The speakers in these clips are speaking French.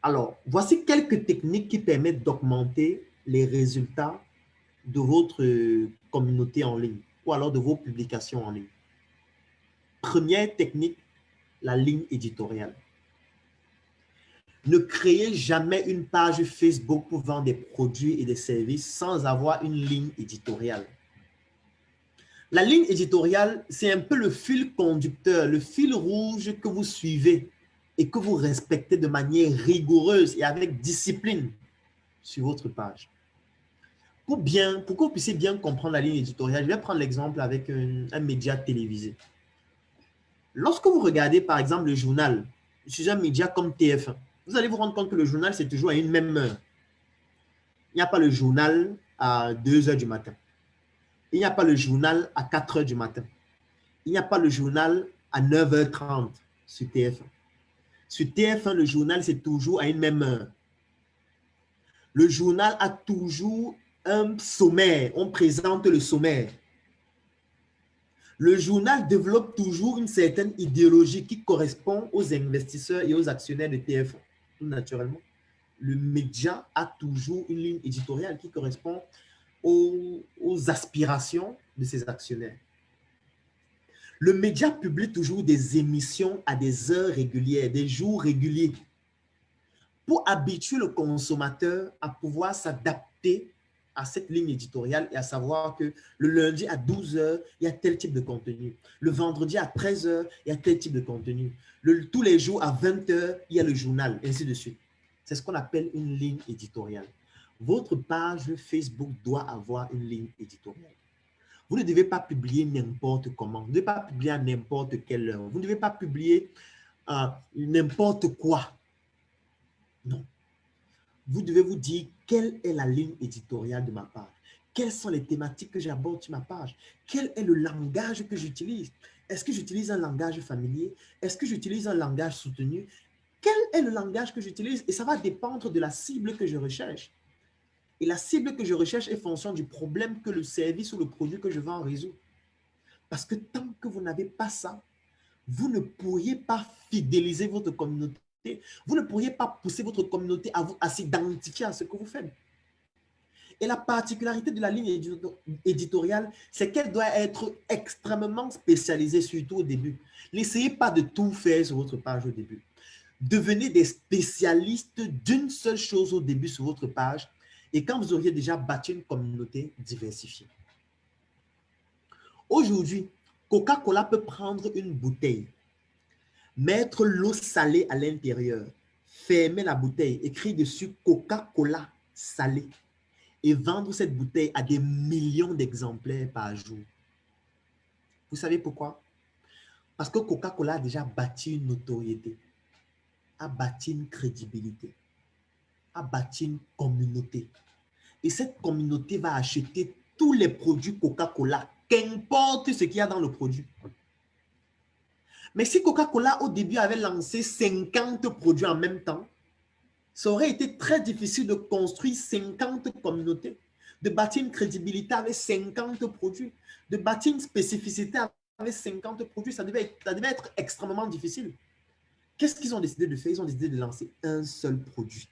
Alors, voici quelques techniques qui permettent d'augmenter les résultats de votre communauté en ligne ou alors de vos publications en ligne. Première technique, la ligne éditoriale. Ne créez jamais une page Facebook pour vendre des produits et des services sans avoir une ligne éditoriale. La ligne éditoriale, c'est un peu le fil conducteur, le fil rouge que vous suivez et que vous respectez de manière rigoureuse et avec discipline sur votre page. Pour que vous puissiez bien comprendre la ligne éditoriale, je vais prendre l'exemple avec un média télévisé. Lorsque vous regardez par exemple le journal sur un média comme TF1, vous allez vous rendre compte que le journal, c'est toujours à une même heure. Il n'y a pas le journal à 2 heures du matin. Il n'y a pas le journal à 4 heures du matin. Il n'y a pas le journal à 9h30 sur TF1. Sur TF1, le journal, c'est toujours à une même heure. Le journal a toujours un sommaire. On présente le sommaire. Le journal développe toujours une certaine idéologie qui correspond aux investisseurs et aux actionnaires de TF1. Tout naturellement, le média a toujours une ligne éditoriale qui correspond aux aspirations de ses actionnaires. Le média publie toujours des émissions à des heures régulières, des jours réguliers, pour habituer le consommateur à pouvoir s'adapter à cette ligne éditoriale et à savoir que le lundi à 12 heures, il y a tel type de contenu. Le vendredi à 13 heures, il y a tel type de contenu. Tous les jours à 20 heures, il y a le journal, ainsi de suite. C'est ce qu'on appelle une ligne éditoriale. Votre page Facebook doit avoir une ligne éditoriale. Vous ne devez pas publier n'importe comment. Vous ne devez pas publier à n'importe quelle heure. Vous ne devez pas publier n'importe quoi. Non. Vous devez vous dire quelle est la ligne éditoriale de ma page. Quelles sont les thématiques que j'aborde sur ma page? Quel est le langage que j'utilise? Est-ce que j'utilise un langage familier? Est-ce que j'utilise un langage soutenu? Quel est le langage que j'utilise? Et ça va dépendre de la cible que je recherche. Et la cible que je recherche est fonction du problème que le service ou le produit que je vends résout. Parce que tant que vous n'avez pas ça, vous ne pourriez pas fidéliser votre communauté. Vous ne pourriez pas pousser votre communauté à s'identifier à ce que vous faites. Et la particularité de la ligne éditoriale, c'est qu'elle doit être extrêmement spécialisée, surtout au début. N'essayez pas de tout faire sur votre page au début. Devenez des spécialistes d'une seule chose au début sur votre page et quand vous auriez déjà bâti une communauté diversifiée. Aujourd'hui, Coca-Cola peut prendre une bouteille, mettre l'eau salée à l'intérieur, fermer la bouteille, écrire dessus Coca-Cola salé et vendre cette bouteille à des millions d'exemplaires par jour. Vous savez pourquoi? Parce que Coca-Cola a déjà bâti une notoriété, a bâti une crédibilité, a bâti une communauté. Et cette communauté va acheter tous les produits Coca-Cola, qu'importe ce qu'il y a dans le produit. Mais si Coca-Cola, au début, avait lancé 50 produits en même temps, ça aurait été très difficile de construire 50 communautés, de bâtir une crédibilité avec 50 produits, de bâtir une spécificité avec 50 produits. Ça devait être extrêmement difficile. Qu'est-ce qu'ils ont décidé de faire? Ils ont décidé de lancer un seul produit,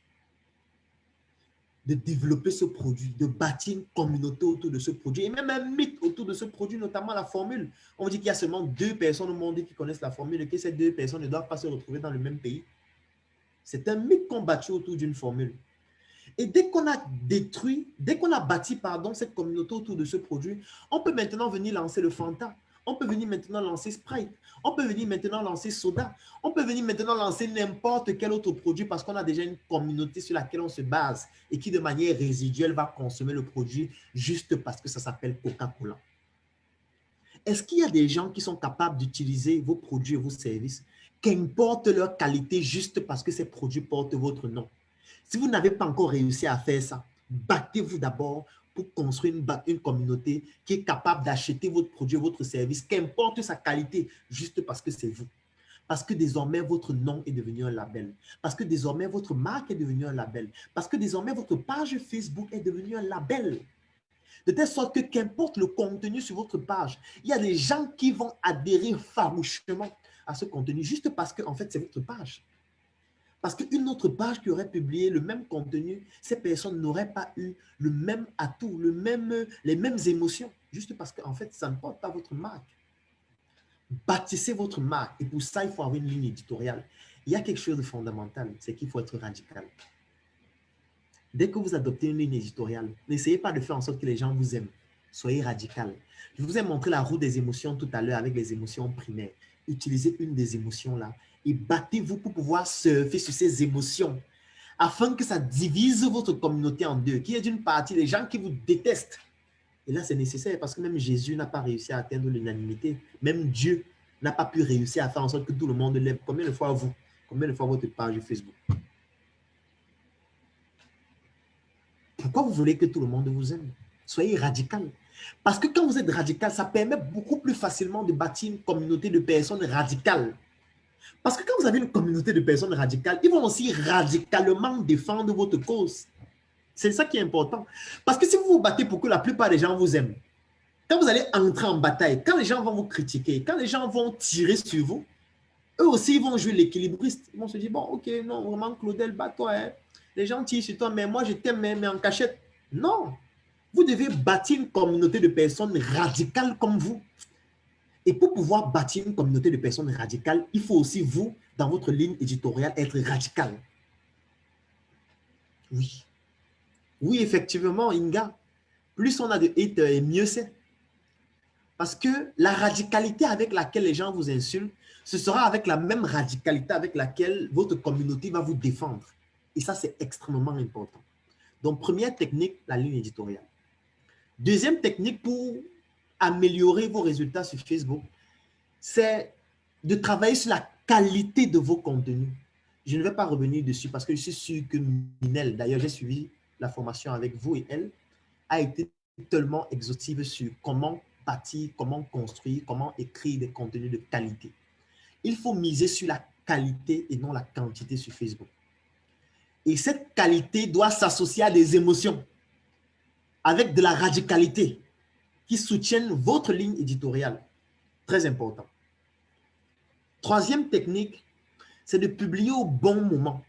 de développer ce produit, de bâtir une communauté autour de ce produit et même un mythe autour de ce produit, notamment la formule. On dit qu'il y a seulement 2 personnes au monde qui connaissent la formule et que ces 2 personnes ne doivent pas se retrouver dans le même pays. C'est un mythe combattu autour d'une formule. Et dès qu'on a bâti cette communauté autour de ce produit, on peut maintenant venir lancer le Fanta. On peut venir maintenant lancer Sprite. On peut venir maintenant lancer Soda. On peut venir maintenant lancer n'importe quel autre produit parce qu'on a déjà une communauté sur laquelle on se base et qui de manière résiduelle va consommer le produit juste parce que ça s'appelle Coca-Cola. Est-ce qu'il y a des gens qui sont capables d'utiliser vos produits et vos services, qu'importe leur qualité, juste parce que ces produits portent votre nom? Si vous n'avez pas encore réussi à faire ça, battez-vous d'abord pour construire une communauté qui est capable d'acheter votre produit, votre service, qu'importe sa qualité, juste parce que c'est vous. Parce que désormais, votre nom est devenu un label. Parce que désormais, votre marque est devenue un label. Parce que désormais, votre page Facebook est devenue un label. De telle sorte que qu'importe le contenu sur votre page, il y a des gens qui vont adhérer farouchement à ce contenu juste parce que, en fait, c'est votre page. Parce qu'une autre page qui aurait publié le même contenu, ces personnes n'auraient pas eu le même atout, les mêmes émotions, juste parce qu'en fait, ça ne porte pas votre marque. Bâtissez votre marque et pour ça, il faut avoir une ligne éditoriale. Il y a quelque chose de fondamental, c'est qu'il faut être radical. Dès que vous adoptez une ligne éditoriale, n'essayez pas de faire en sorte que les gens vous aiment. Soyez radical. Je vous ai montré la roue des émotions tout à l'heure avec les émotions primaires. Utilisez une des émotions là et battez-vous pour pouvoir surfer sur ces émotions afin que ça divise votre communauté en deux, qu'il y ait d'une partie les gens qui vous détestent. Et là, c'est nécessaire parce que même Jésus n'a pas réussi à atteindre l'unanimité. Même Dieu n'a pas pu réussir à faire en sorte que tout le monde l'aime. Combien de fois vous? Combien de fois votre page Facebook? Pourquoi vous voulez que tout le monde vous aime? Soyez radical. Parce que quand vous êtes radical, ça permet beaucoup plus facilement de bâtir une communauté de personnes radicales. Parce que quand vous avez une communauté de personnes radicales, ils vont aussi radicalement défendre votre cause. C'est ça qui est important. Parce que si vous vous battez pour que la plupart des gens vous aiment, quand vous allez entrer en bataille, quand les gens vont vous critiquer, quand les gens vont tirer sur vous, eux aussi ils vont jouer l'équilibriste. Ils vont se dire, bon, ok, non, vraiment, Claudel, bats-toi. Hein. Les gens tirent sur toi, mais moi, je t'aime, mais en cachette. Non. Vous devez bâtir une communauté de personnes radicales comme vous. Et pour pouvoir bâtir une communauté de personnes radicales, il faut aussi, vous, dans votre ligne éditoriale, être radical. Oui. Oui, effectivement, Inga, plus on a de haters, mieux c'est. Parce que la radicalité avec laquelle les gens vous insultent, ce sera avec la même radicalité avec laquelle votre communauté va vous défendre. Et ça, c'est extrêmement important. Donc, première technique, la ligne éditoriale. Deuxième technique pour améliorer vos résultats sur Facebook, c'est de travailler sur la qualité de vos contenus. Je ne vais pas revenir dessus parce que je suis sûr que Minel, d'ailleurs, j'ai suivi la formation avec vous et elle, a été tellement exhaustive sur comment bâtir, comment construire, comment écrire des contenus de qualité. Il faut miser sur la qualité et non la quantité sur Facebook. Et cette qualité doit s'associer à des émotions avec de la radicalité qui soutiennent votre ligne éditoriale. Très important. Troisième technique, c'est de publier au bon moment.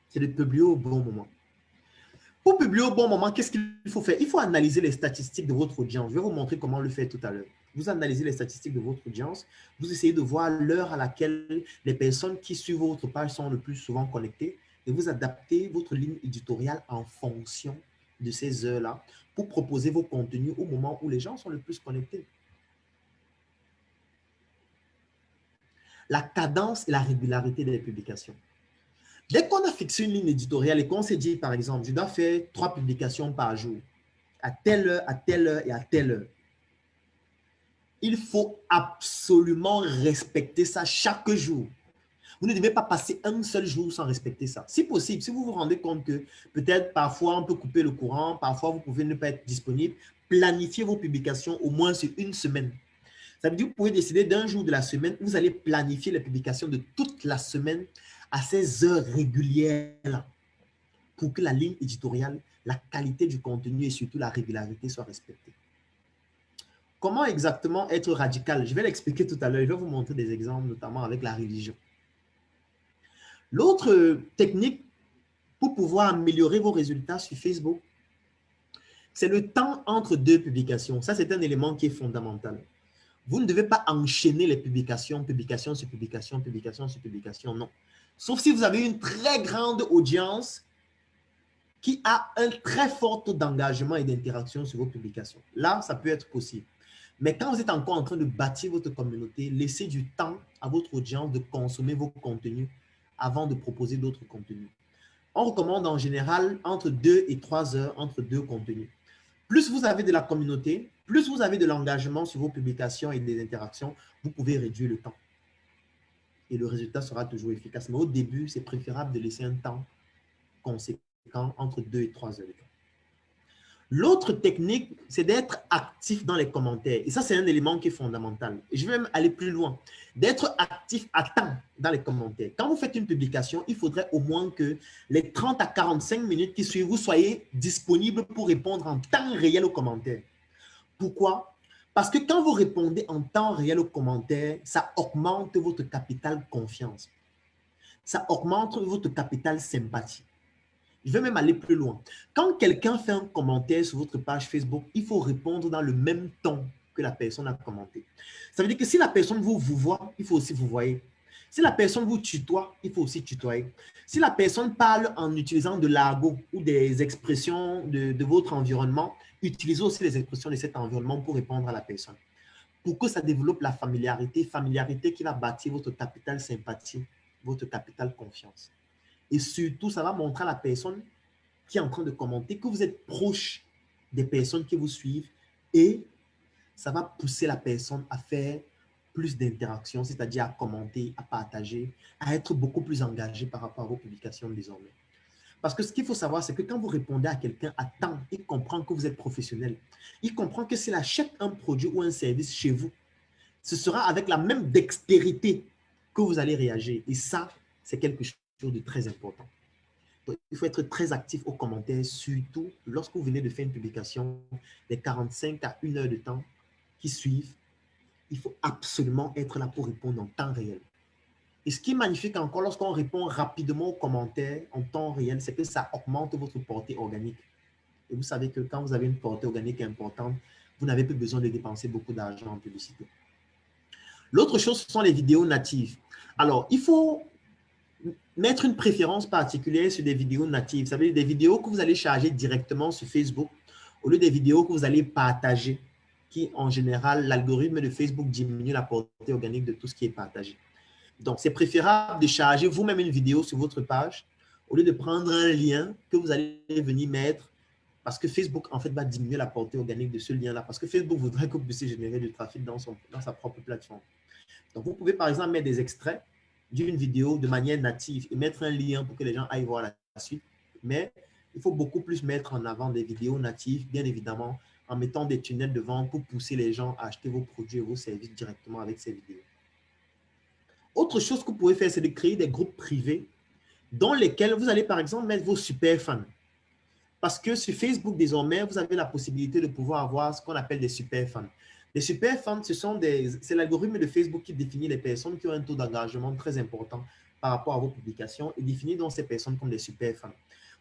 C'est de publier au bon moment. Pour publier au bon moment, qu'est-ce qu'il faut faire? Il faut analyser les statistiques de votre audience. Je vais vous montrer comment le faire tout à l'heure. Vous analysez les statistiques de votre audience. Vous essayez de voir l'heure à laquelle les personnes qui suivent votre page sont le plus souvent connectées et vous adaptez votre ligne éditoriale en fonction de ces heures-là pour proposer vos contenus au moment où les gens sont le plus connectés. La cadence et la régularité des publications. Dès qu'on a fixé une ligne éditoriale et qu'on s'est dit, par exemple, je dois faire 3 publications par jour, à telle heure, à telle heure et à telle heure, il faut absolument respecter ça chaque jour. Vous ne devez pas passer un seul jour sans respecter ça. Si possible, si vous vous rendez compte que peut-être parfois on peut couper le courant, parfois vous pouvez ne pas être disponible, planifiez vos publications au moins sur une semaine. Ça veut dire que vous pouvez décider d'un jour de la semaine, vous allez planifier les publications de toute la semaine à ces heures régulières-là pour que la ligne éditoriale, la qualité du contenu et surtout la régularité soient respectées. Comment exactement être radical? Je vais l'expliquer tout à l'heure. Je vais vous montrer des exemples, notamment avec la religion. L'autre technique pour pouvoir améliorer vos résultats sur Facebook, c'est le temps entre 2 publications. Ça, c'est un élément qui est fondamental. Vous ne devez pas enchaîner les publications, publication sur publication, publication sur publication, non. Sauf si vous avez une très grande audience qui a un très fort taux d'engagement et d'interaction sur vos publications. Là, ça peut être possible. Mais quand vous êtes encore en train de bâtir votre communauté, laissez du temps à votre audience de consommer vos contenus avant de proposer d'autres contenus. On recommande en général entre 2 et 3 heures entre 2 contenus. Plus vous avez de la communauté, plus vous avez de l'engagement sur vos publications et des interactions, vous pouvez réduire le temps. Et le résultat sera toujours efficace. Mais au début, c'est préférable de laisser un temps conséquent entre 2 et 3 heures. L'autre technique, c'est d'être actif dans les commentaires. Et ça, c'est un élément qui est fondamental. Et je vais même aller plus loin. D'être actif à temps dans les commentaires. Quand vous faites une publication, il faudrait au moins que les 30 à 45 minutes qui suivent, vous soyez disponible pour répondre en temps réel aux commentaires. Pourquoi? Parce que quand vous répondez en temps réel aux commentaires, ça augmente votre capital confiance. Ça augmente votre capital sympathie. Je vais même aller plus loin. Quand quelqu'un fait un commentaire sur votre page Facebook, il faut répondre dans le même ton que la personne a commenté. Ça veut dire que si la personne vous voit, il faut aussi vous voyer. Si la personne vous tutoie, il faut aussi tutoyer. Si la personne parle en utilisant de l'argot ou des expressions de votre environnement, utilisez aussi les expressions de cet environnement pour répondre à la personne. Pour que ça développe la familiarité, familiarité qui va bâtir votre capital sympathie, votre capital confiance. Et surtout, ça va montrer à la personne qui est en train de commenter que vous êtes proche des personnes qui vous suivent et ça va pousser la personne à faire plus d'interactions, c'est-à-dire à commenter, à partager, à être beaucoup plus engagé par rapport à vos publications désormais. Parce que ce qu'il faut savoir, c'est que quand vous répondez à quelqu'un à temps, il comprend que vous êtes professionnel. Il comprend que s'il achète un produit ou un service chez vous, ce sera avec la même dextérité que vous allez réagir. Et ça, c'est quelque chose de très important. Donc, il faut être très actif aux commentaires, surtout lorsque vous venez de faire une publication, les 45 à 1 heure de temps qui suivent. Il faut absolument être là pour répondre en temps réel. Et ce qui est magnifique encore, lorsqu'on répond rapidement aux commentaires en temps réel, c'est que ça augmente votre portée organique. Et vous savez que quand vous avez une portée organique importante, vous n'avez plus besoin de dépenser beaucoup d'argent en publicité. L'autre chose, ce sont les vidéos natives. Alors, il faut mettre une préférence particulière sur des vidéos natives. Ça veut dire des vidéos que vous allez charger directement sur Facebook au lieu des vidéos que vous allez partager, qui en général, l'algorithme de Facebook diminue la portée organique de tout ce qui est partagé. Donc, c'est préférable de charger vous-même une vidéo sur votre page au lieu de prendre un lien que vous allez venir mettre parce que Facebook, en fait, va diminuer la portée organique de ce lien-là parce que Facebook voudrait que vous puissiez générer du trafic dans sa propre plateforme. Donc, vous pouvez, par exemple, mettre des extraits d'une vidéo de manière native et mettre un lien pour que les gens aillent voir la suite. Mais il faut beaucoup plus mettre en avant des vidéos natives, bien évidemment, en mettant des tunnels de vente pour pousser les gens à acheter vos produits et vos services directement avec ces vidéos. Autre chose que vous pouvez faire, c'est de créer des groupes privés dans lesquels vous allez, par exemple, mettre vos super fans. Parce que sur Facebook, désormais, vous avez la possibilité de pouvoir avoir ce qu'on appelle des super fans. Les super fans, c'est l'algorithme de Facebook qui définit les personnes qui ont un taux d'engagement très important par rapport à vos publications et définit donc ces personnes comme des super fans.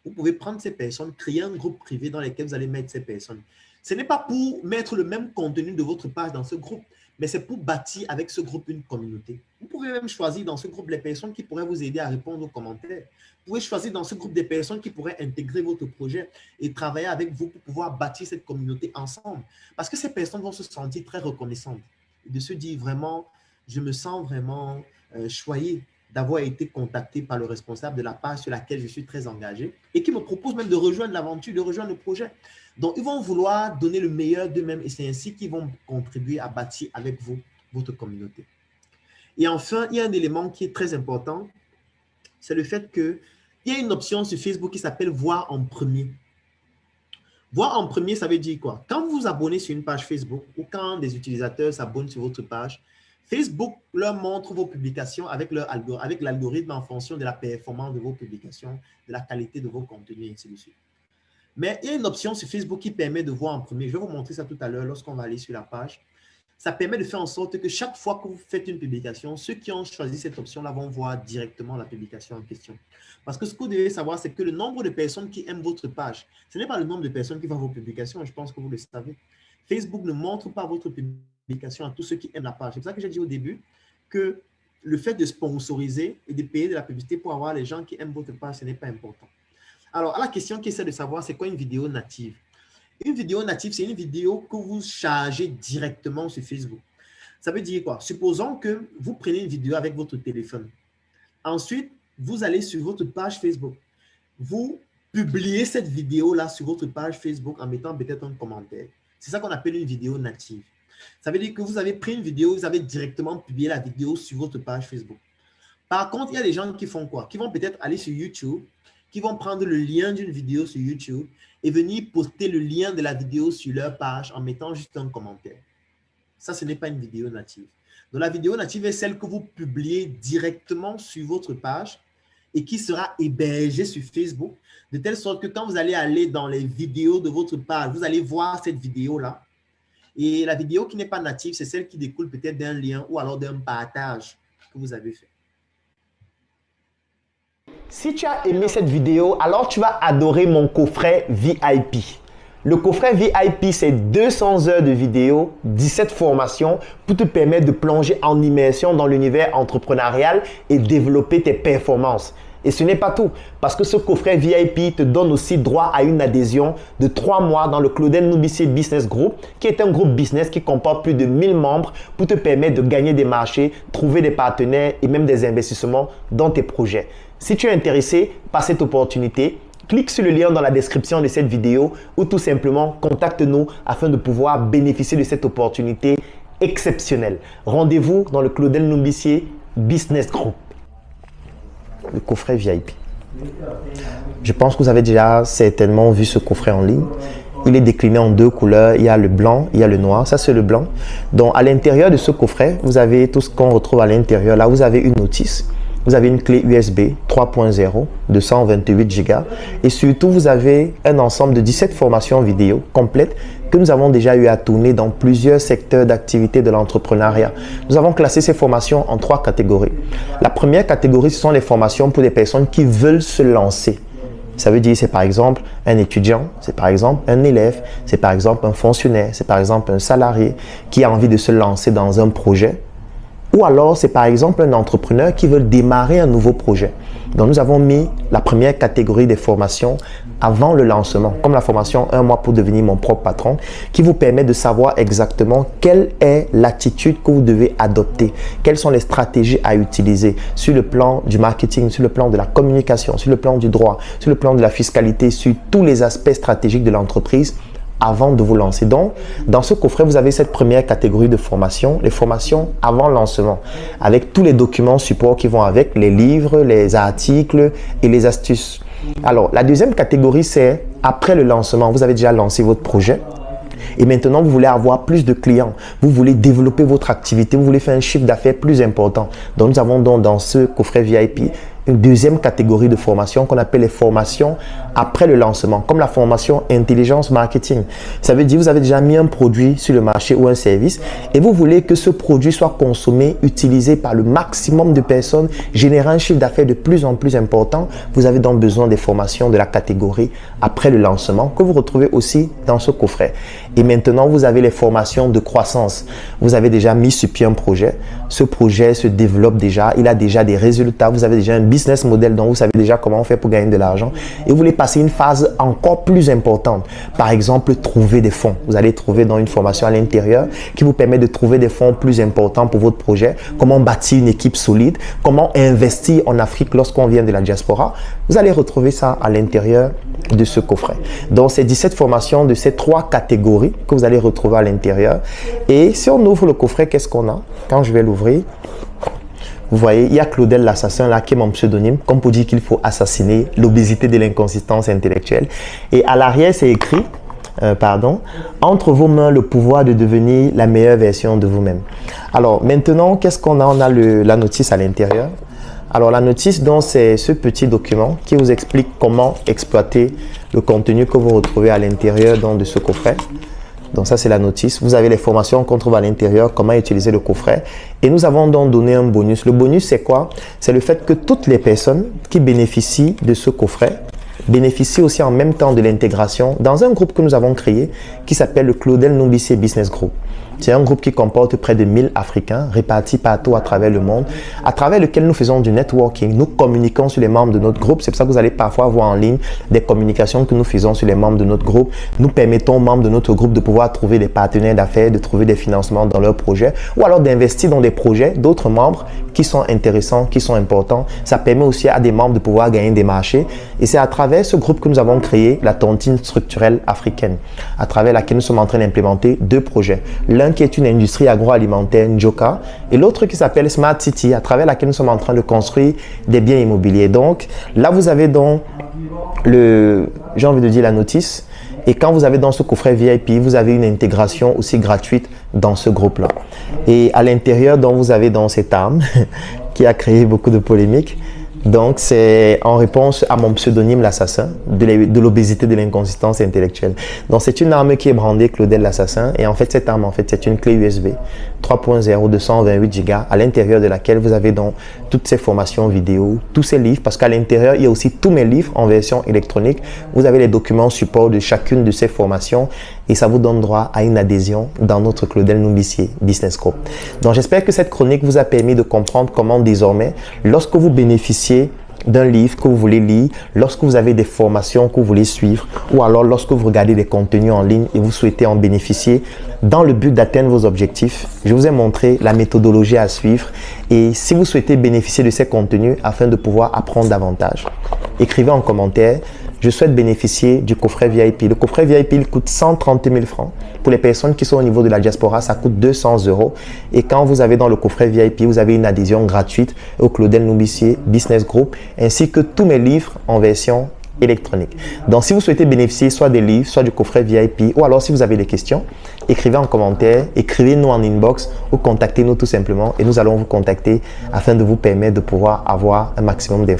Vous pouvez prendre ces personnes, créer un groupe privé dans lequel vous allez mettre ces personnes. Ce n'est pas pour mettre le même contenu de votre page dans ce groupe, mais c'est pour bâtir avec ce groupe une communauté. Vous pouvez même choisir dans ce groupe les personnes qui pourraient vous aider à répondre aux commentaires. Vous pouvez choisir dans ce groupe des personnes qui pourraient intégrer votre projet et travailler avec vous pour pouvoir bâtir cette communauté ensemble. Parce que ces personnes vont se sentir très reconnaissantes et de se dire vraiment, je me sens vraiment choyé d'avoir été contacté par le responsable de la page sur laquelle je suis très engagé et qui me propose même de rejoindre l'aventure, de rejoindre le projet. Donc, ils vont vouloir donner le meilleur d'eux-mêmes et c'est ainsi qu'ils vont contribuer à bâtir avec vous votre communauté. Et enfin, il y a un élément qui est très important, c'est le fait qu'il y a une option sur Facebook qui s'appelle « Voir en premier ». Voir en premier, ça veut dire quoi? Quand vous vous abonnez sur une page Facebook ou quand des utilisateurs s'abonnent sur votre page, Facebook leur montre vos publications avec l'algorithme en fonction de la performance de vos publications, de la qualité de vos contenus, et ainsi de suite. Mais il y a une option sur Facebook qui permet de voir en premier. Je vais vous montrer ça tout à l'heure lorsqu'on va aller sur la page. Ça permet de faire en sorte que chaque fois que vous faites une publication, ceux qui ont choisi cette option-là vont voir directement la publication en question. Parce que ce que vous devez savoir, c'est que le nombre de personnes qui aiment votre page, ce n'est pas le nombre de personnes qui voient vos publications, je pense que vous le savez. Facebook ne montre pas votre publication à tous ceux qui aiment la page. C'est pour ça que j'ai dit au début que le fait de sponsoriser et de payer de la publicité pour avoir les gens qui aiment votre page, ce n'est pas important. Alors, la question qui essaie de savoir, c'est quoi une vidéo native? Une vidéo native, c'est une vidéo que vous chargez directement sur Facebook. Ça veut dire quoi? Supposons que vous prenez une vidéo avec votre téléphone. Ensuite, vous allez sur votre page Facebook. Vous publiez cette vidéo-là sur votre page Facebook en mettant peut-être un commentaire. C'est ça qu'on appelle une vidéo native. Ça veut dire que vous avez pris une vidéo, vous avez directement publié la vidéo sur votre page Facebook. Par contre, il y a des gens qui font quoi? Qui vont peut-être aller sur YouTube, qui vont prendre le lien d'une vidéo sur YouTube et venir poster le lien de la vidéo sur leur page en mettant juste un commentaire. Ça, ce n'est pas une vidéo native. Donc, la vidéo native est celle que vous publiez directement sur votre page et qui sera hébergée sur Facebook, de telle sorte que quand vous allez aller dans les vidéos de votre page, vous allez voir cette vidéo-là Et la vidéo qui n'est pas native, c'est celle qui découle peut-être d'un lien ou alors d'un partage que vous avez fait. Si tu as aimé cette vidéo, alors tu vas adorer mon coffret VIP. Le coffret VIP, c'est 200 heures de vidéos, 17 formations pour te permettre de plonger en immersion dans l'univers entrepreneurial et développer tes performances. Et ce n'est pas tout, parce que ce coffret VIP te donne aussi droit à une adhésion de 3 mois dans le Claudel Noubissier Business Group, qui est un groupe business qui comporte plus de 1000 membres pour te permettre de gagner des marchés, trouver des partenaires et même des investissements dans tes projets. Si tu es intéressé par cette opportunité, clique sur le lien dans la description de cette vidéo ou tout simplement contacte-nous afin de pouvoir bénéficier de cette opportunité exceptionnelle. Rendez-vous dans le Claudel Noubissier Business Group. Le coffret VIP. Je pense que vous avez déjà certainement vu ce coffret en ligne. Il est décliné en 2 couleurs. Il y a le blanc, il y a le noir. Ça, c'est le blanc. Donc, à l'intérieur de ce coffret, vous avez tout ce qu'on retrouve à l'intérieur. Là, vous avez une notice. Vous avez une clé USB 3.0 de 128 Go. Et surtout, vous avez un ensemble de 17 formations vidéo complètes que nous avons déjà eu à tourner dans plusieurs secteurs d'activité de l'entrepreneuriat. Nous avons classé ces formations en 3 catégories. La première catégorie, ce sont les formations pour des personnes qui veulent se lancer. Ça veut dire, c'est par exemple un étudiant, c'est par exemple un élève, c'est par exemple un fonctionnaire, c'est par exemple un salarié qui a envie de se lancer dans un projet. Ou alors, c'est par exemple un entrepreneur qui veut démarrer un nouveau projet. Donc, nous avons mis la première catégorie des formations avant le lancement, comme la formation 1 mois pour devenir mon propre patron, qui vous permet de savoir exactement quelle est l'attitude que vous devez adopter, quelles sont les stratégies à utiliser sur le plan du marketing, sur le plan de la communication, sur le plan du droit, sur le plan de la fiscalité, sur tous les aspects stratégiques de l'entreprise avant de vous lancer. Donc, dans ce coffret, vous avez cette première catégorie de formation, les formations avant lancement, avec tous les documents support qui vont avec, les livres, les articles et les astuces. Alors, la deuxième catégorie, c'est après le lancement. Vous avez déjà lancé votre projet et maintenant, vous voulez avoir plus de clients. Vous voulez développer votre activité, vous voulez faire un chiffre d'affaires plus important. Donc, nous avons donc dans ce coffret VIP une deuxième catégorie de formation qu'on appelle les formations après le lancement, comme la formation intelligence marketing. Ça veut dire que vous avez déjà mis un produit sur le marché ou un service et vous voulez que ce produit soit consommé, utilisé par le maximum de personnes, générant un chiffre d'affaires de plus en plus important. Vous avez donc besoin des formations de la catégorie après le lancement que vous retrouvez aussi dans ce coffret. Et maintenant, vous avez les formations de croissance. Vous avez déjà mis sur pied un projet. Ce projet se développe déjà, il a déjà des résultats. Vous avez déjà un business model dont vous savez déjà comment on fait pour gagner de l'argent et vous voulez passer une phase encore plus importante. Par exemple, trouver des fonds. Vous allez trouver dans une formation à l'intérieur qui vous permet de trouver des fonds plus importants pour votre projet. Comment bâtir une équipe solide. Comment investir en Afrique lorsqu'on vient de la diaspora. Vous allez retrouver ça à l'intérieur de ce coffret. Donc, c'est 17 formations de ces 3 catégories que vous allez retrouver à l'intérieur. Et si on ouvre le coffret, qu'est-ce qu'on a? Quand je vais l'ouvrir, vous voyez, il y a Claudel l'assassin là qui est mon pseudonyme, comme pour dire qu'il faut assassiner l'obésité de l'inconsistance intellectuelle. Et à l'arrière, c'est écrit, entre vos mains le pouvoir de devenir la meilleure version de vous-même. Alors maintenant, qu'est-ce qu'on a? On a la notice à l'intérieur. Alors la notice, donc, c'est ce petit document qui vous explique comment exploiter le contenu que vous retrouvez à l'intérieur de ce coffret. Donc ça, c'est la notice. Vous avez les formations qu'on trouve à l'intérieur, comment utiliser le coffret. Et nous avons donc donné un bonus. Le bonus, c'est quoi? C'est le fait que toutes les personnes qui bénéficient de ce coffret bénéficient aussi en même temps de l'intégration dans un groupe que nous avons créé qui s'appelle le Claudel Noubissier Business Group. C'est un groupe qui comporte près de 1000 Africains répartis partout à travers le monde, à travers lequel nous faisons du networking. Nous communiquons sur les membres de notre groupe. C'est pour ça que vous allez parfois voir en ligne des communications que nous faisons sur les membres de notre groupe. Nous permettons aux membres de notre groupe de pouvoir trouver des partenaires d'affaires, de trouver des financements dans leurs projets ou alors d'investir dans des projets d'autres membres qui sont intéressants, qui sont importants. Ça permet aussi à des membres de pouvoir gagner des marchés. Et c'est à travers ce groupe que nous avons créé la tontine structurelle africaine, à travers laquelle nous sommes en train d'implémenter 2 projets. L'un qui est une industrie agroalimentaire, Njoka, et l'autre qui s'appelle Smart City, à travers laquelle nous sommes en train de construire des biens immobiliers. Donc, là, vous avez donc j'ai envie de dire la notice. Et quand vous avez dans ce coffret VIP, vous avez une intégration aussi gratuite dans ce groupe-là. Et à l'intérieur, donc, vous avez dans cette arme qui a créé beaucoup de polémiques. Donc, c'est en réponse à mon pseudonyme, l'assassin, de l'obésité, de l'inconsistance intellectuelle. Donc, c'est une arme qui est brandée Claudel l'assassin. Et en fait, cette arme, c'est une clé USB 3.0 de 128 Go à l'intérieur de laquelle vous avez donc toutes ces formations vidéo, tous ces livres, parce qu'à l'intérieur, il y a aussi tous mes livres en version électronique. Vous avez les documents support de chacune de ces formations et ça vous donne droit à une adhésion dans notre Claudel Noubissier Business Group. Donc, j'espère que cette chronique vous a permis de comprendre comment désormais, lorsque vous bénéficiez d'un livre que vous voulez lire, lorsque vous avez des formations que vous voulez suivre ou alors lorsque vous regardez des contenus en ligne et vous souhaitez en bénéficier dans le but d'atteindre vos objectifs, je vous ai montré la méthodologie à suivre et si vous souhaitez bénéficier de ces contenus afin de pouvoir apprendre davantage, écrivez en commentaire. Je souhaite bénéficier du coffret VIP. Le coffret VIP, il coûte 130 000 francs. Pour les personnes qui sont au niveau de la diaspora, ça coûte 200 €. Et quand vous avez dans le coffret VIP, vous avez une adhésion gratuite au Claudel Noubissier Business Group, ainsi que tous mes livres en version électronique. Donc, si vous souhaitez bénéficier soit des livres, soit du coffret VIP, ou alors si vous avez des questions, écrivez en commentaire, écrivez-nous en inbox ou contactez-nous tout simplement et nous allons vous contacter afin de vous permettre de pouvoir avoir un maximum d'informations.